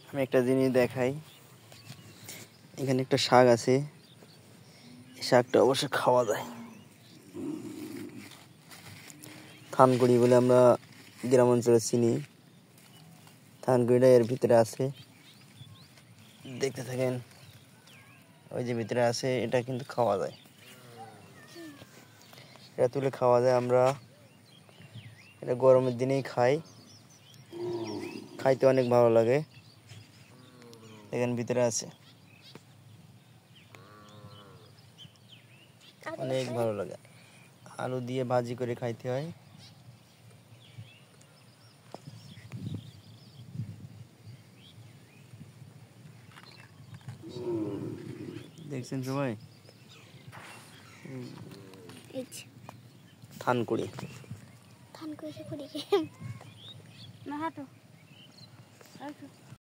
আমি একটা জিনিস দেখাই, এখানে একটা শাক আছে, এই শাকটা অবশ্য খাওয়া যায়, থানকুড়ি বলে আমরা গ্রাম অঞ্চলে চিনি। থানকুড়িটা এর ভিতরে আছে, দেখতে থাকেন, ওই যে ভিতরে আছে, এটা কিন্তু খাওয়া যায়, এটা তুলে খাওয়া যায়। আমরা এটা গরমের দিনেই খাই, খাইতে অনেক ভালো লাগে। এখানে ভিতরে আছে, অনেক ভালো লাগে, আলু দিয়ে ভাজি করে খাইতে হয়। দেখছেন সবাই, থানকুড়ি থানকুড়ি না হাঁটো।